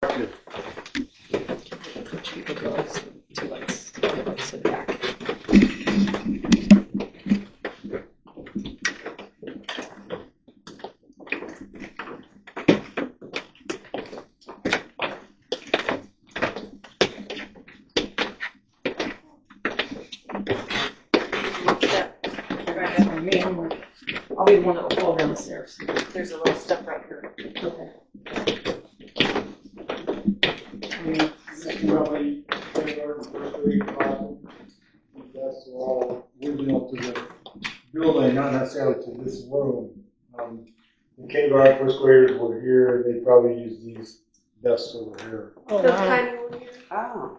Good. Two lights. Lights in the back. I'll be the one that will fall down the stairs. There's a little step right here. Okay. Probably kindergarten, first grade, that's all original to the building, not necessarily to this room. The kindergarten, first graders were here. They probably used these desks over here. Oh, The wow. tiny one here. Oh.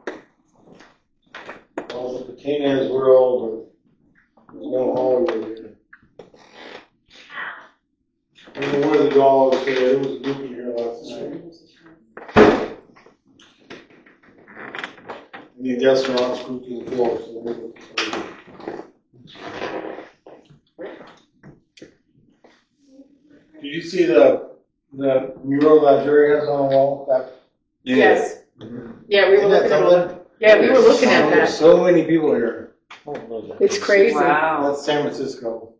All the patinas were old, but there's no hallway here. I don't know where the doll was. There was a group in here last night. And the desks are all screwed to the floor. So did you see the mural that Jeri has on the wall? That Yes. Yeah, we were Isn't that looking at something? it. Yeah, we were looking at that. So many people here. It's crazy. Wow. That's San Francisco.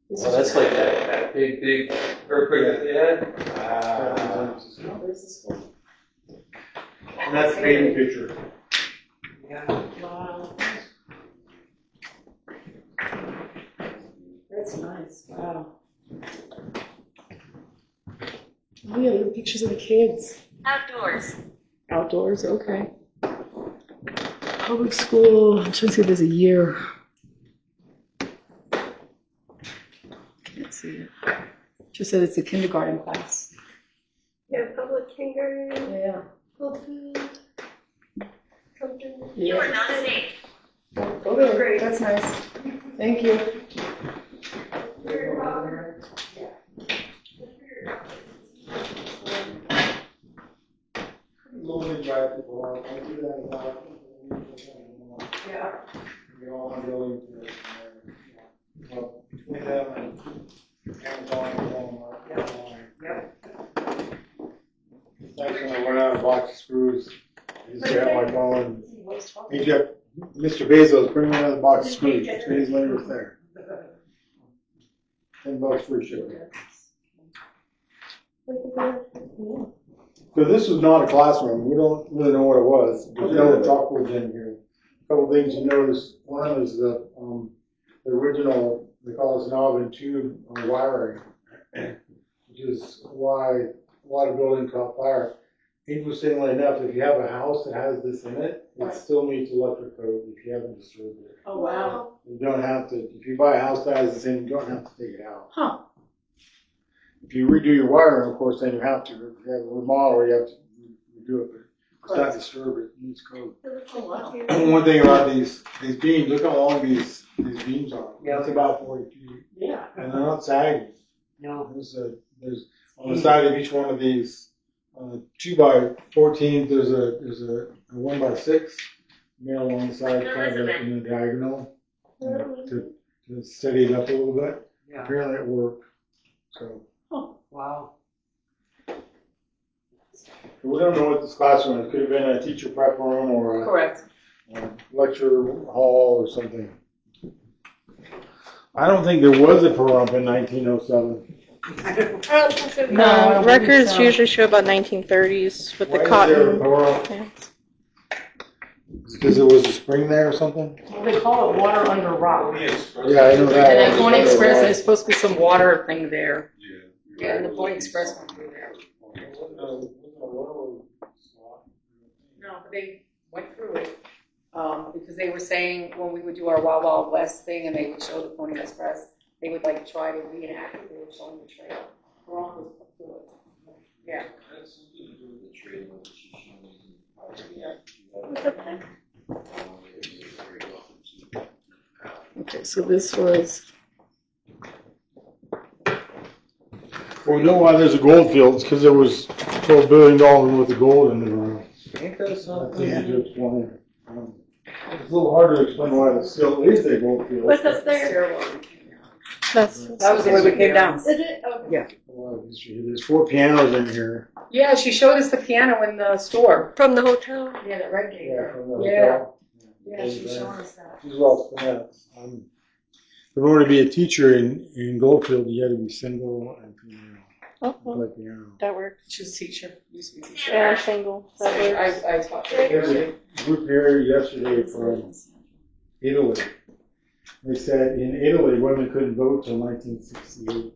Well, that's like that big earthquake that they had. San Francisco. Oh, there's the school. And that's the baby picture. Yeah. Wow. That's nice. Wow. Oh, yeah, the pictures of the kids. Outdoors. Outdoors, okay. Public school, I'm trying to see if there's a year. Can't see it. Just said it's a kindergarten class. Yeah, public kindergarten. Yeah. Goldfield. Something. You are not safe. Okay, great. That's nice. Thank you. Lonely drive people out. I do that a lot. Yeah. We all want to go into it. Well, between them and Amazon and Walmart. Yep. That's when I run out of box of screws. I just grab my phone. Hey, Jeff, Mr. Bezos, bring me another box of screws. 2 days later, it's there. $10 free shipping. So this was not a classroom. We don't really know what it was. There's no chalkboard in here. A couple things you notice. One is the original, they call this knob and tube wiring, which is why a lot of buildings caught fire. Interestingly enough, if you have a house that has this in it, it still meets electric code if you haven't disturbed it. Oh, wow. You don't have to, if you buy a house that has this in, you don't have to take it out. Huh. If you redo your wiring, of course, then you have to. If you have a remodel, you have to redo it, but it's not disturb it. It needs code. Oh, wow. And one thing about these beams, look how long these beams are. Yeah. It's about 40 feet. Yeah. And they're not sagging. No. There's on the side of each one of these 2 by 14, there's a 1 by 6 nail on the side, kind of in the diagonal, to steady it up a little bit. Yeah. Apparently it worked. So Wow. we don't know what this classroom is. It could have been a teacher prep room or Correct. a lecture hall or something. I don't think there was a perump in 1907. No, records so. usually show about 1930s with Why the is there a cotton. perump? Yeah. Because there was a spring there or something? Well, they call it water under rock. Yeah, I know that. And at Pony Express, there's supposed to be some water thing there. Yeah, and the Pony Express went through there. No, but they went through it because they were saying when we would do our Wild Wild West thing and they would show the Pony Express, they would like try to reenact it. They were showing the trail. Wrong was put through it. Yeah. Okay, so this was. Well, we know why there's a Goldfield. It's because there was $12 billion worth of gold in the ground. Ain't that something? That's easy to explain. It's a little hard to explain why there still is a Goldfield. What's up there? That's That was the way we came down. Is it? Oh. Yeah. A lot of history. There's 4 pianos in here. Yeah, she showed us the piano in the store. From the hotel. Yeah, that red gate. Yeah, from the Yeah. hotel. Yeah, she was showing us that. She's well spent. In order to be a teacher in Goldfield, you had to be single and female. Oh, Play piano. that works. She's a teacher, used to be a teacher. Yeah, I'm single. So That works. I taught her. There's a group here yesterday from Italy. They said in Italy, women couldn't vote till 1968.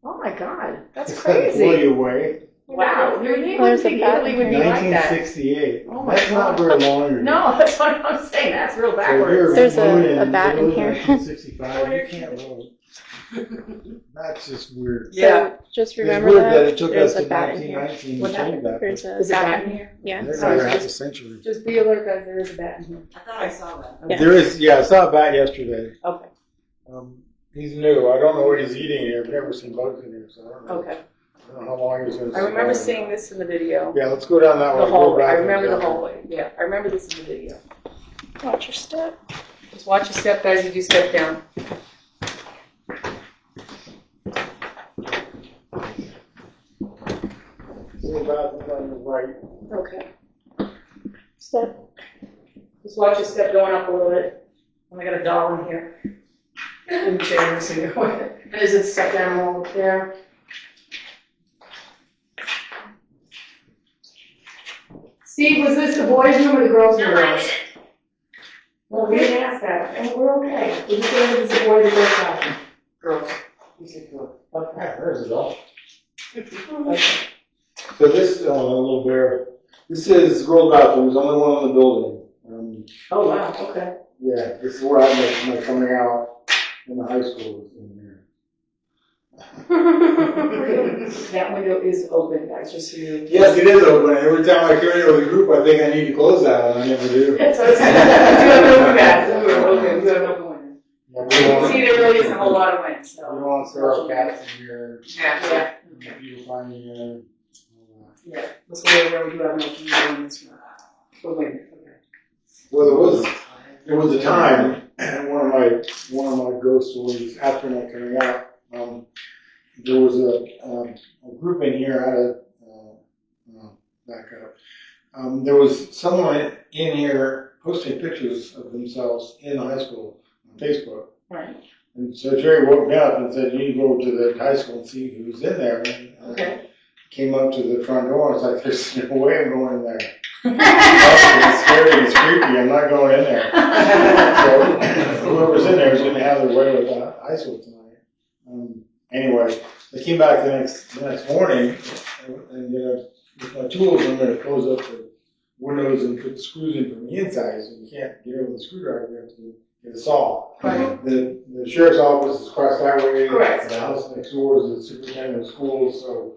Oh my God, that's It's gonna blow crazy. you away. Wow, you would There's a think Italy would be like that. 1968. Oh my That's not God. very long ago. No, that's what I'm saying, that's real So backwards. There's a voting bat in Italy here. 1965. You can't vote. That's just weird. Yeah. So just It's remember weird that, it took there's us a to bat in here. 1919 What to change happened? that. There's a Is a bat bat in in here. here? Yeah. There's Sorry, another half a just- century. Just be alert, guys, there is a bat in here. I thought I saw that. Yeah. There is, yeah, I saw a bat yesterday. Okay, He's new. I don't know what he's eating here. I've never seen bugs in here, so I don't know. okay. I don't know how long he's going to I remember seeing this in the video. Yeah, let's go down that The one. Go hallway, I back remember the and- hallway, yeah, I remember this in the video. Watch your step. Just watch your step, guys, as you step down. See the bathroom on the right. Okay. Step. Just watch your step going up a little bit. And I got a doll in here. In the chair, so you go. And there's a step down over there. Steve, was this the boys' room or the girls' room? No, I didn't. Well, we didn't ask that. Oh, we're okay. We just said it was the boys or girls' bathroom. Girls. You said girls. Okay. Yeah, there's a dog. Okay. So this, a little bear, this is girl bathroom. There's only one in the building. Oh, wow, okay. Yeah, this is where I make my coming out in the high school. Was in here. That window is open, guys, just so you. Yes, it is open. Every time I come in with a group, I think I need to close that, and I never do. So it's, we do have an open bath, we're open, we have an open window. Yeah, we don't want- See, there really isn't a whole lot of wind, we so. don't want to throw our cats in here. Yeah. People find me in. Yeah, that's where we do have an open window in this room. For wind, okay. Well, there was a time, and one of my ghost stories after my coming out. There was a group in here. I had back up. There was someone in here posting pictures of themselves in high school on Facebook. Right. And so Jeri woke me up and said, "You need to go to the high school and see who's in there." And, Okay. came up to the front door. I was like, "There's no way I'm going in there. It's scary. It's creepy. I'm not going in there." So whoever's in there is going to have their way with high school tonight. Anyway, they came back the next morning, and with my tools, I'm going to close up the windows and put the screws in from the inside, so you can't get over the screwdriver. You have to get a saw. Right. The sheriff's office is across that way. Correct. The house next door is the superintendent of schools, so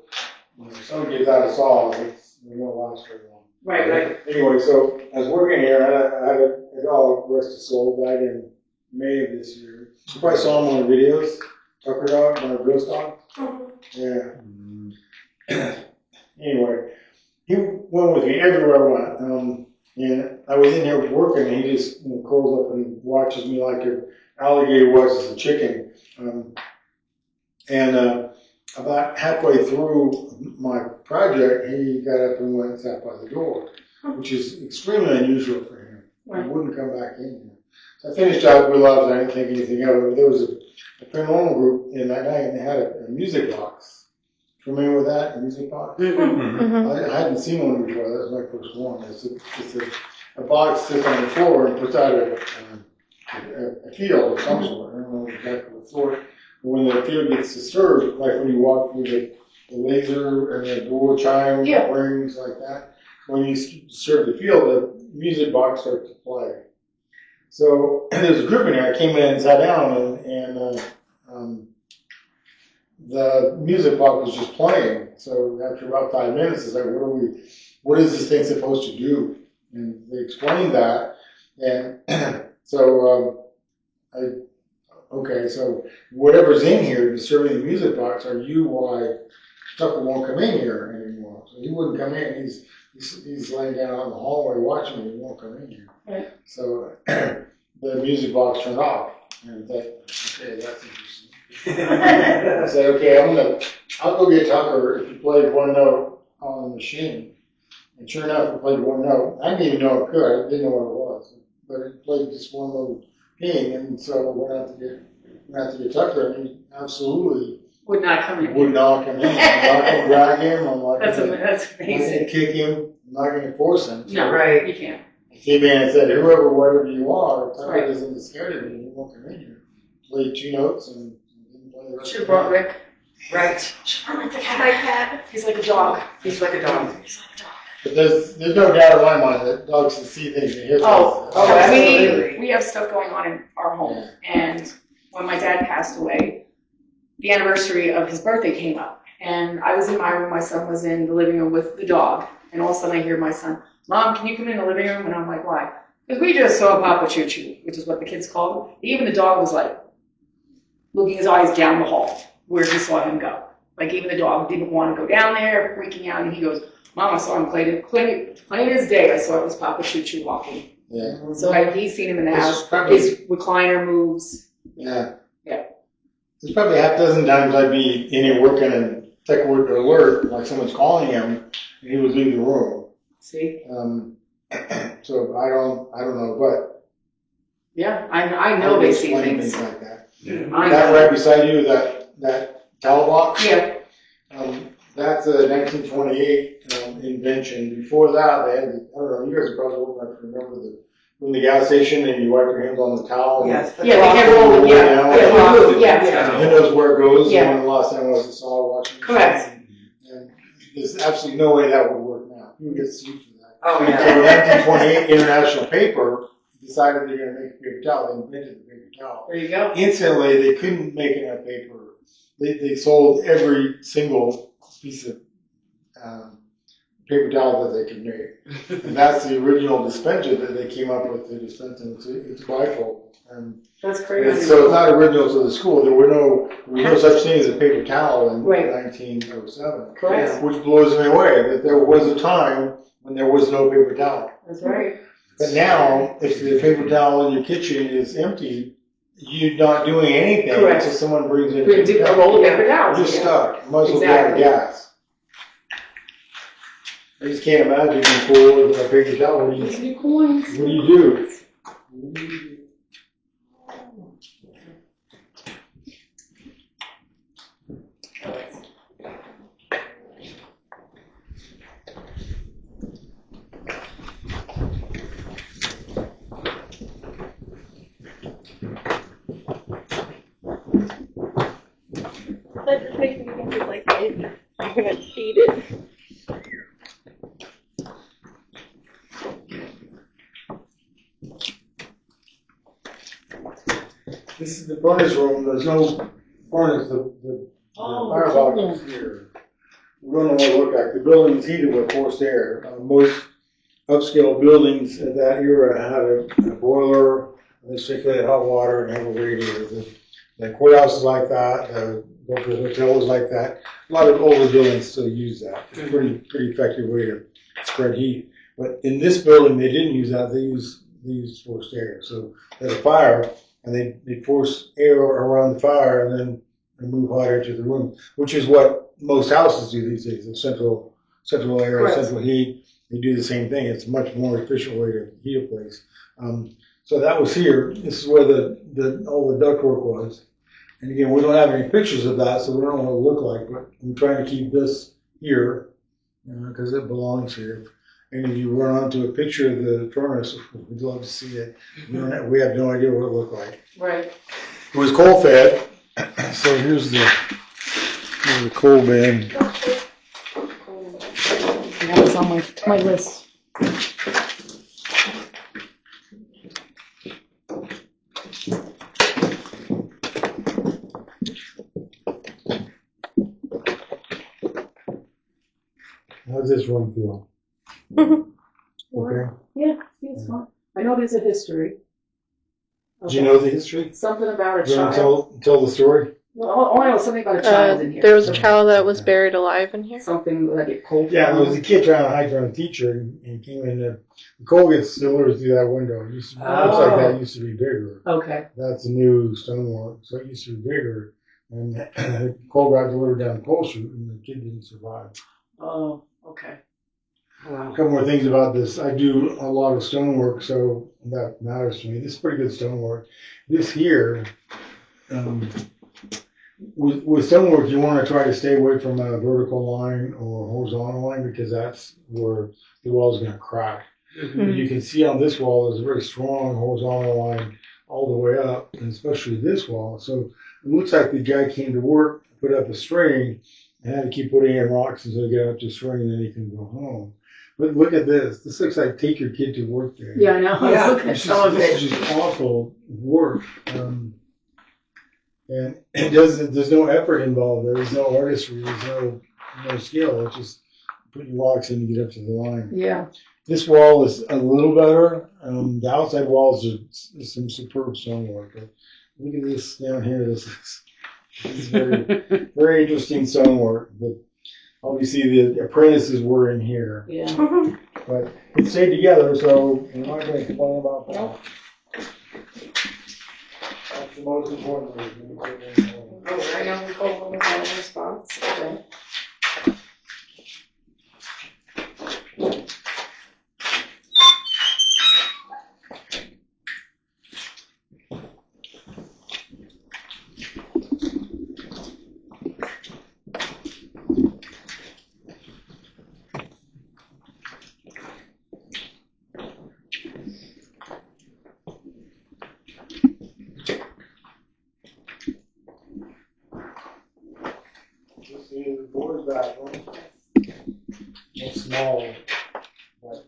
when someone gets out a saw, they won't last very long. Right. Anyway, so I was working here, and I had a dog, rest his soul, died in May of this year. You probably saw him on the videos. Tucker dog, my ghost dog. Yeah. Anyway, he went with me everywhere I went. And I was in here working, and he just curls up and watches me like an alligator watches a chicken. About halfway through my project, he got up and went and sat by the door, which is extremely unusual for him. Right. He wouldn't come back in here. So I finished out with Loves. I didn't think anything of it. There was a paranormal group in that night, and they had a music box. Familiar with that? A music box? Mm-hmm. I hadn't seen one before. That was my first one. It's a box sits on the floor and puts out a field of some sort. I don't know exactly what sort. But when the field gets disturbed, like when you walk through the laser and the door chime rings like that, when you disturb the field, the music box starts to play. So there's a group in there. I came in and sat down, and the music box was just playing. So after about 5 minutes, it's like, what is this thing supposed to do? And they explained that, and so so whatever's in here disturbing the music box, are you why Tucker won't come in here anymore? So he wouldn't come in. He's laying down out in the hallway watching me. He won't come in here. Right. So the music box turned off, and I thought, okay, that's interesting. I said, okay, I'll go get Tucker. If you play one note, on the machine. And sure enough, it played one note. I didn't even know it could. I didn't know what it was. But it played just one little ping. And so I went out to get Tucker, and he absolutely Would not come in. would not come in. I'm not going to drag him. I'm not That's going to amazing. kick him. I'm not going to force him. No, Right. you can't. He came in and said, whoever, whatever you are, if Tucker Right. doesn't get scared of you, he won't come in here. Played 2 notes and didn't play the rest Should have of the brought night. Rick. Right. Should have brought Rick the My cat. cat. He's like a dog. He's like a dog. He's like a dog. But there's no doubt in my mind that dogs can see things and hear things. Oh, absolutely. we have stuff going on in our home. And when my dad passed away, the anniversary of his birthday came up. And I was in my room, my son was in the living room with the dog. And all of a sudden I hear my son, Mom, can you come in the living room? And I'm like, why? Because we just saw Papa Choo Choo, which is what the kids called him. Even the dog was like, looking his eyes down the hall where he saw him go. Like even the dog didn't want to go down there, freaking out. And he goes, Mom, I saw him plain as day. I saw it was Papa Choo Choo walking. Yeah. So he's seen him in the It's house. probably- His recliner moves. Yeah. Yeah. There's probably half dozen times I'd be in here working and Tucker would alert, like someone's calling him, and he would leave the room. See? So I don't know, but Yeah, I know they see explain things. like that. I That know. right beside you, that towel box. Yeah. That's a 1928 invention. Before that, they had, I don't know, you guys are probably old enough to remember from the gas station and you wipe your hands on the towel. and- Yes. Yeah, they never roll roll. it Yeah, down. yeah. And who knows where it goes? Yeah. When the last time I was in Saw watching. Correct. And there's absolutely no way that would work now. You would get sued for that. Oh, So yeah. 1928 International Paper decided they're going to make a paper towel. They invented the paper towel. There you go. Instantly, they couldn't make enough paper. They sold every single piece of paper towel that they could make. And that's the original dispenser that they came up with to dispense them. It's bifold. And That's crazy. so it's not original to the school. There was no such thing as a paper towel in Right. 1907. Correct. Which blows me away that there was a time when there was no paper towel. That's right. But now, if the paper towel in your kitchen is empty, you're not doing anything Correct. until someone brings in We do a roll of paper towels. You're just Yeah. stuck. You might as well go out of Exactly. gas. I just can't imagine being poor with a paper towel. What do These new coins. you do? That just makes me think of like I'm gonna cheat it. This is the furnace room. There's no furnace. The firebox is here. We don't know what it looked like. The building's heated with forced air. Most upscale buildings of that era had a boiler, they circulated hot water, and have a radiator. The courthouse is like that. The Goldfield Hotel was like that. A lot of older buildings still use that. It's a pretty effective way to spread heat. But in this building, they didn't use that. They used forced air. So there's a fire, and they force air around the fire, and then move hot air to the room, which is what most houses do these days. The central air, Correct. central heat. They do the same thing. It's a much more efficient way to heat a place. So that was here. This is where all the ductwork was. And again, we don't have any pictures of that, so we don't know what it looked like. But I'm trying to keep this here because it belongs here. And if you run onto a picture of the furnace, we'd love to see it. We have no idea what it looked like. Right. It was coal fed. So here's the coal bin. That was on my list. How's this one feel? Okay. Yeah, it's fine. I know there's a history. Do you know the history? Something about a Do you want child. to tell the story? Oh, I know something about a child in here. There was a child that was buried alive in here. Something like it cold. Yeah, there was a kid trying to hide from a teacher and came in. The coal gets similar through that window. It used to, looks like that used to be bigger. Okay. That's a new stonework, so it used to be bigger. And the coal got delivered down the coal chute, and the kid didn't survive. Oh, okay. A couple more things about this. I do a lot of stonework, so that matters to me. This is pretty good stonework. This here, with stonework, you want to try to stay away from a vertical line or horizontal line because that's where the wall is going to crack. You can see on this wall there's a very strong horizontal line all the way up, and especially this wall. So it looks like the guy came to work, put up a string, and had to keep putting in rocks until he got up to a string, and then he can go home. But look at this. This looks like take your kid to work day. Yeah, I know. I was looking at This some of is it. just awful work. And it doesn't, there's no effort involved. There's no artistry. There's no skill. It's just putting rocks in to get up to the line. Yeah. This wall is a little better. The outside walls are some superb stonework. But look at this down here. This is very, very interesting stonework. But obviously the apprentices were in here. Yeah. But it stayed together, so we're not going to complain about that. Nope. That's the most important thing. I know we call them a response. Okay. This is the boys' bathroom. It's small, but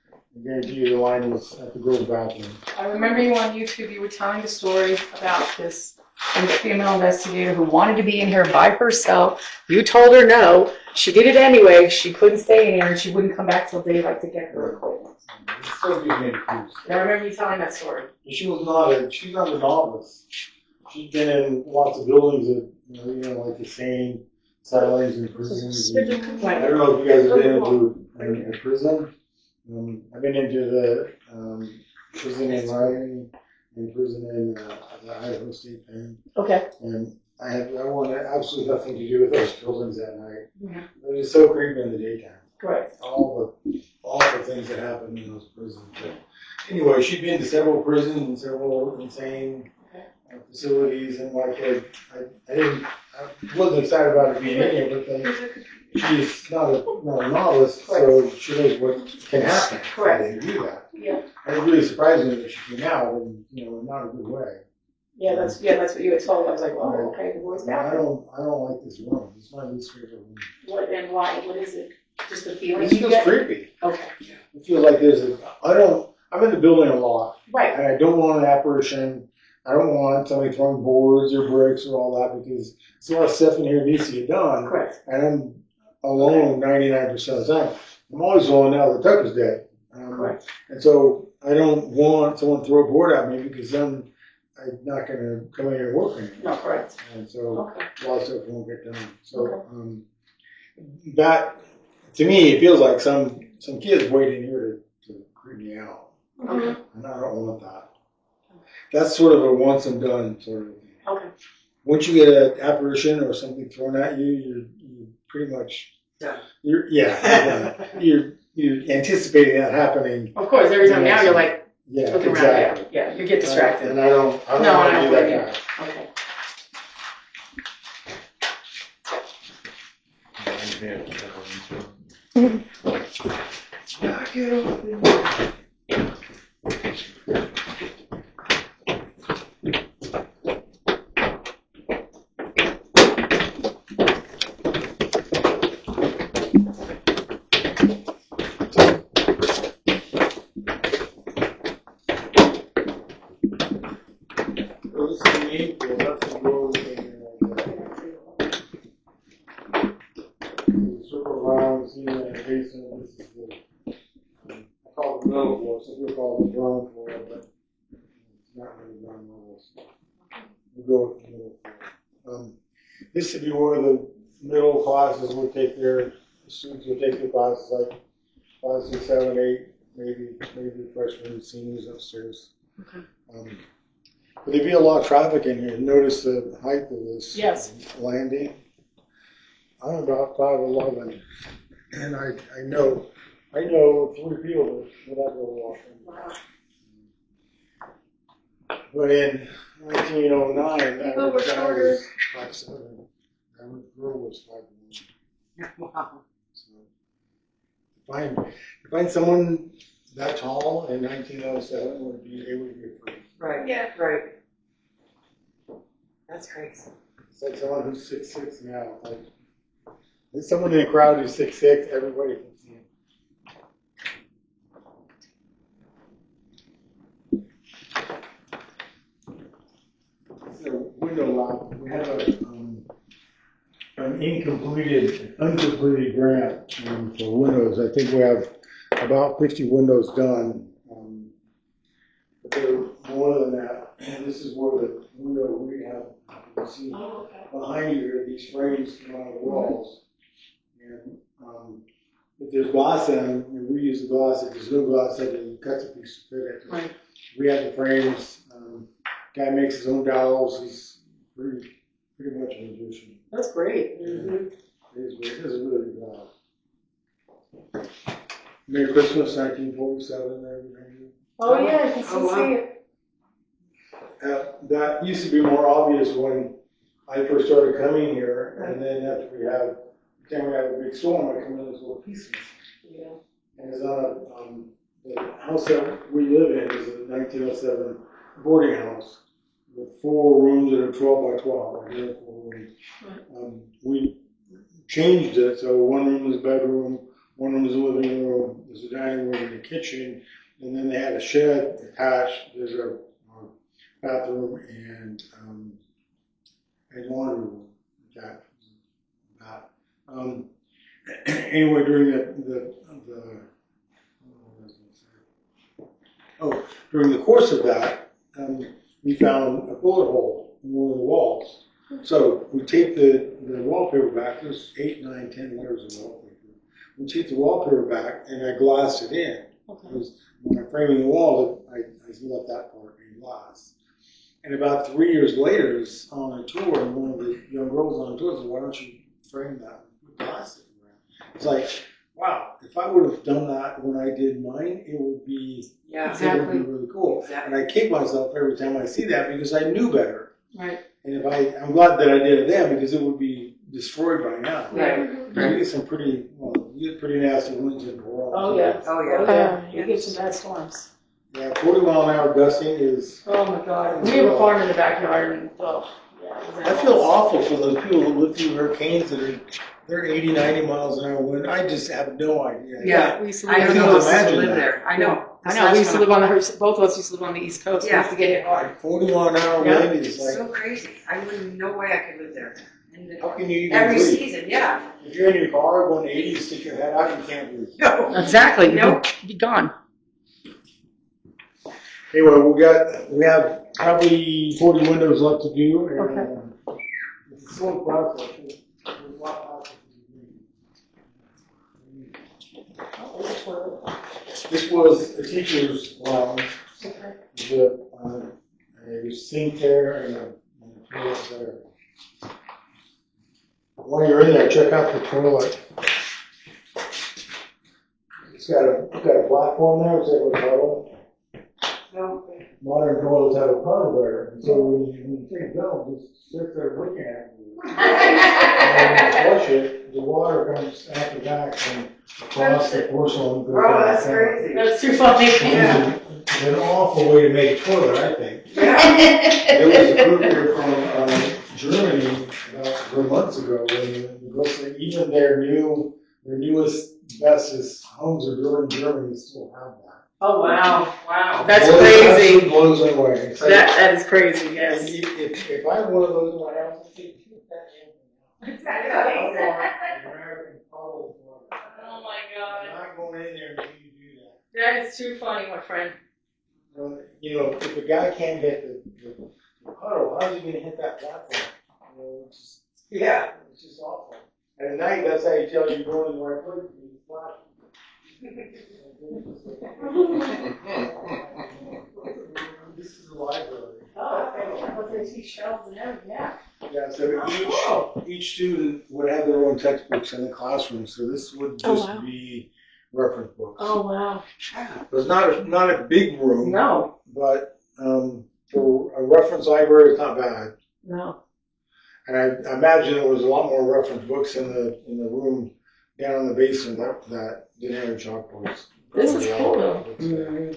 I guarantee you the line was at the girls' bathroom. I remember you on YouTube, you were telling the story about this female investigator who wanted to be in here by herself. You told her no. She did it anyway. She couldn't stay in here and she wouldn't come back till daylight to get her equipment. It's still being increased. I remember you telling that story. She's not a novice. She's been in lots of buildings that, like the same asylums and prisons. I don't know if you guys have been into a prison. I've been into the prison in Miami and prison in the Idaho State Pen. Okay. And I want absolutely nothing to do with those buildings at night. Yeah. It was so creepy in the daytime. Correct. All the awful things that happen in those prisons. But anyway, she'd been to several prisons and several insane facilities, and like I wasn't excited about her being in here, but then she's not a novice, so she knows what can happen. Correct. When you do that. Yeah. And it really surprised me that she came out, and not a good way. Yeah, that's what you had told. I was like, well, okay, the boys' I bathroom. don't like this room. It's my least favorite room. What and why? What is it? Just the feeling It you feels get? creepy. Okay. It feels like I'm in the building a lot. Right. And I don't want an apparition. I don't want somebody throwing boards or bricks or all that because there's a lot of stuff in here needs to get done. Correct. And I'm alone 99% of the time. I'm always alone now that Tucker's dead. Correct. And so I don't want someone to throw a board at me because then I'm not going to come in here and work anymore. No, correct. And so Okay. a lot of stuff won't get done. So that, to me, it feels like some kid's waiting here to creep me out. Okay. And I don't want that. That's sort of a once and done sort of thing. Okay. Once you get an apparition or something thrown at you, you're pretty much Done. You're anticipating that happening. Of course, every time now you're like Yeah, looking exactly. around. Yeah, you get distracted. And I don't No, want I to don't do blame that Okay. So this is the April, that's the road thing. Circle around, see the basement, this is the, I call it the middle floor, some people call it the ground floor, but it's not really ground level. So we go with the middle floor. This would be where the middle classes would take the students would take their classes, like 5, 6, 7, 8, maybe freshmen, seniors upstairs. Okay. But there'd be a lot of traffic in here. Notice the height of this Yes. landing. I'm about 5'11". And I know 3 people that I go walking. Wow. But in 1909, that People were guy shorter. was 5'7". That girl was 5'1". Wow. So to find someone that tall in 1907 they would be a first. Right. Yeah. Right. That's crazy. It's like someone who's 6'6" now. Like, there's someone in the crowd who's 6'6", everybody can see him. This is a window lock. We have an uncompleted grant for windows. I think we have about 50 windows done. But they're more than that. And this is where the window we have. You can see behind you here, these frames come out of the walls. And if there's glass in them, and we use the glass. If there's no glass, then you cut the piece to fit it. Right. We have the frames. Guy makes his own dowels. He's pretty much a magician. That's great. Mm-hmm. It is great. It does a really good job. Merry Christmas, 1947. There, Oh yeah, I can still wow. see it. that used to be more obvious when I first started coming here, and then after we have a big storm, I come in as little pieces. Yeah. And it's on the house that we live in is a 1907 boarding house with 4 rooms that are 12 by 12. Again, 4 rooms. We changed it, so one room is a bedroom, one room is a living room, there's a dining room and a kitchen, and then they had a shed attached. There's a bathroom and a laundry room attached. Anyway, during the course of that, we found a bullet hole in one of the walls. So we taped the wallpaper back. There's 8, 9, 10 layers of wallpaper. We taped the wallpaper back, and I glassed it in. Okay. Because when I'm framing the walls, I left that part in glass. And about 3 years later, it's on a tour, and one of the young girls on the tour said, "Why don't you frame that with glass around?" It's like, wow, if I would have done that when I did mine, it would be Exactly. it would be really cool. Exactly. And I kick myself every time I see that because I knew better. Right. And I'm glad that I did it then because it would be destroyed by now. Right. You get some pretty nasty winds in Corral. Oh yeah. Oh, yeah. Oh yeah. You get some bad storms. Yeah, 40-mile-an-hour gusting is. Oh my God. We have a farm in the backyard, and I feel awful for those people who live through hurricanes that they're 80, 90 miles an hour wind. I just have no idea. Yeah. We used to I live know on who the else used to imagine live that. there. I know. I know. We used to live on both of us used to live on the East Coast. We Yeah. used to get hit hard. 40-mile-an-hour Yeah. wind is It's like, so crazy. I wouldn't no way I could live there. And how can you even every breathe? season, yeah. If you're in your car going 80, you stick your head out, you can't breathe. No. Exactly. Nope. You'd be gone. Anyway, we have probably 40 windows left to do, and it's a slow process. There's a lot of processes to do. This was a teacher's lounge. There's a sink there and a toilet there. While you're in there, check out the toilet. It's got a platform there. It's a puddle. No. Modern toilets have a puddle there, and so when you take it down, just sit there looking at it. And flush it, the water comes after that and across the porcelain. goes Oh, down that's the crazy. That's too funny. Yeah. It's an awful way to make a toilet, I think. Yeah. There was a group here from Germany about 3 months ago, and the girl said even their newest, bestest homes are built in Germany still have that. Oh wow. Wow. That's Absolutely crazy. blows me away. It's like, That is crazy. and Yes. if I had one of those in my house, I'd take that in. Exactly. American bottled water. Oh my I'm God. not going in there until you do that. That is too funny, my friend. If a guy can't hit the puddle, how's he going to hit that platform? Yeah. It's just awful. And at night, that's how you tell you're going in the right place. It's flat. This is a library. Oh, okay. What they teach shelves and everything. Yeah. Yeah, so each student would have their own textbooks in the classroom, so this would Oh, just wow. be reference books. Oh, wow. It was not a big room, No, but for a reference library, it's not bad. no. And I imagine there was a lot more reference books in the room down in the basement that didn't have chalkboards. This is cool, though.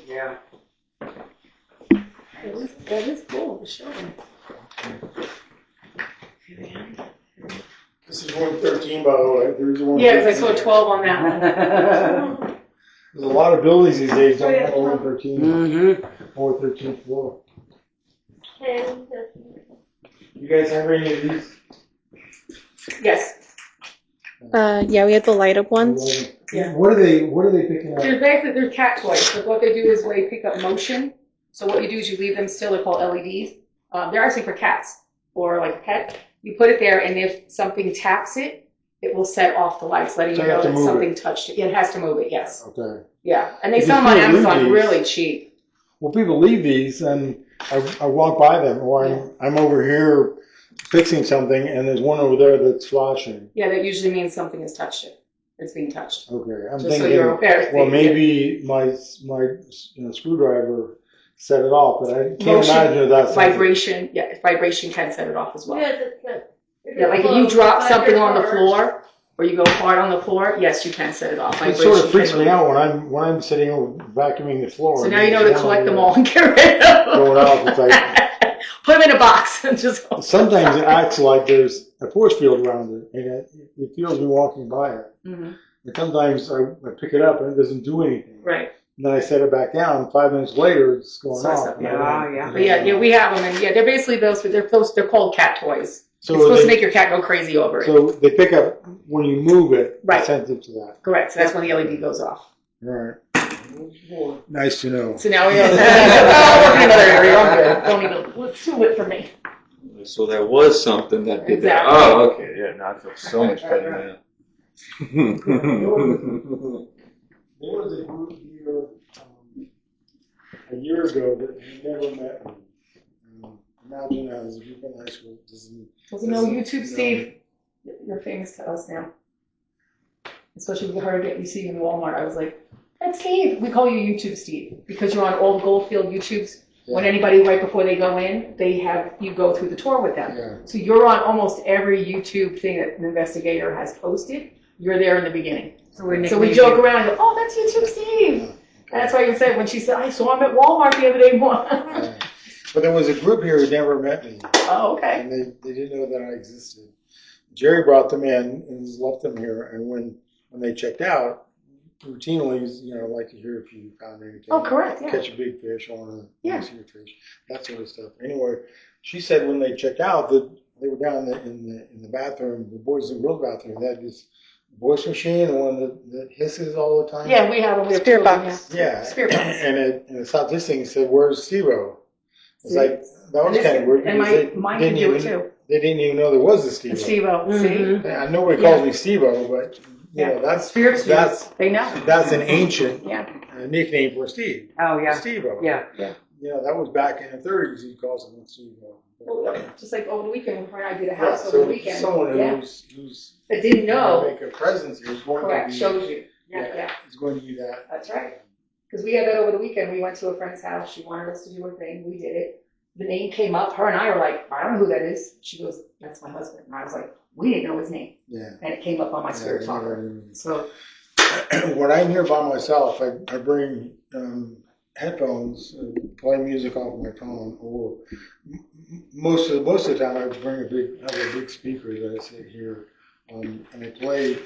Yeah. That is cool, to show them. This is room 13, by the way. There's room Yeah, because I saw 13. 12 on that one. There's a lot of buildings these days on room 13 Mm-hmm. or 13th floor. And You guys have any of these? Yes. Yeah, we had the light up ones. Yeah. What are they picking up? They're basically, they're cat toys. So what they do is they pick up motion. So what you do is you leave them still. They're called LEDs. They're actually for cats or like a pet. You put it there, and if something taps it, it will set off the lights, letting So you you have know to that move something touched it. Yeah, it has to move it, yes. Okay. Yeah. And they Because sell them on people leave Amazon these. really cheap. Well, people leave these, and I walk by them, or I'm over here fixing something, and there's one over there that's flashing. Yeah, that usually means something has touched it. It's being touched. Okay, I'm Just so thinking. you're aware. Well, maybe my screwdriver set it off, but I can't Motion, imagine if that's Vibration, yeah, vibration can set it off as well. yes, it's good. Yeah, like if you drop something on the floor, or you go hard on the floor, yes, you can set it off. It sort of freaks me out when I'm sitting over vacuuming the floor. So now you know to collect them all and get rid of them. Going off, it's like Put them in a box and just go. sometimes it acts like there's a force field around it, and it feels me walking by it. Mhm. And sometimes I pick it up and it doesn't do anything. Right. And then I set it back down. 5 minutes later, it's going So it's off. up, yeah. But yeah, we have them, and yeah, they're basically they're called cat toys. So It's supposed to they, make your cat go crazy over it. so they pick up when you move it. Right. Sensitive to that. Correct. So that's when the LED goes off. All right. Nice to know. So now we know. I'll work in another area. I'm good. Don't even. It's too lit for me. So there was something that did that. Exactly. Oh, okay. Yeah, now I feel so much better now. There was a group here a year ago that never met me. Imagine that as a group in high school. Doesn't know YouTube, Steve. You're famous to us now. Especially with her get you see in Walmart. I was like, that's Steve. We call you YouTube Steve because you're on all the Goldfield YouTubes. Yeah. When anybody right before they go in, they have you go through the tour with them. Yeah. So you're on almost every YouTube thing that an investigator has posted. You're there in the beginning. So we So we joke around and go, oh, that's YouTube Steve. And that's why you said when she said, I saw him at Walmart the other day. But there was a group here who never met me, Oh, okay. and they didn't know that I existed. Jeri brought them in and just left them here, and when they checked out, routinely, like to hear if you found anything. Oh, correct. Yeah. Catch a big fish, I want Yeah. to see a fish, that sort of stuff. Anyway, she said when they checked out that they were down in the bathroom, the boys and girls bathroom. They had this voice machine, the one that hisses all the time. Yeah, we have a Spirit box. Yeah. Spirit box. And it stopped this thing and said, "Where's Steve-O?" It's like that was kind of weird. And because mine they can didn't do it even- too. They didn't even know there was a Steve-O. Steve-O, Mhm. see? Yeah, nobody calls me Steve-O, but that's Spirits, they know. that's an ancient Yeah. nickname for Steve. Oh, yeah. Steve-O. Yeah. That was back in the 30s. He calls him Steve-O. Well, just like over the weekend, when her and I did a Yeah, house over so the weekend. someone Yeah. who's That didn't know, make a presence here is going correct, to be shows you. Yeah. is going to be that. That's right. Because we had that over the weekend. We went to a friend's house. She wanted us to do her thing. We did it. The name came up. Her and I were like, I don't know who that is. She goes, that's my husband. And I was like, we didn't know his name. Yeah. And it came up on my spirit talker. So, When I'm here by myself, I bring headphones, play music off my phone, or most of the time I bring have a big speaker that I sit here, and I play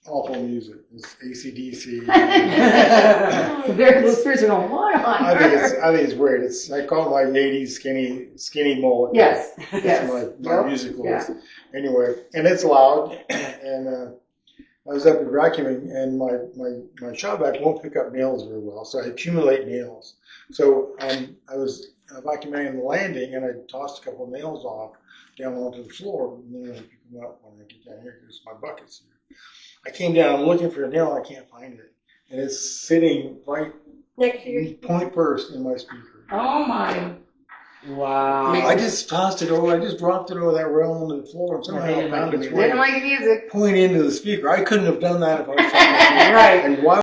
awful music. It's AC/DC. the spirits are going, what? I think it's great. I call it my 80s skinny mullet. Yes. That's Yes. my music list. Anyway, and it's loud, and I was up at vacuuming, and my shop vac won't pick up nails very well, so I accumulate nails. So I was vacuuming on the landing, and I tossed a couple of nails off down onto the floor, and then I pick them up when I get down here because my bucket's here. I came down, I'm looking for a nail, I can't find it, and it's sitting right next to your point first in my speaker. Oh, my. Wow. I just tossed it over. I just dropped it over that rail on the floor, and somehow it found its way Didn't like music. point into the speaker. I couldn't have done that if I was trying to. Right. And why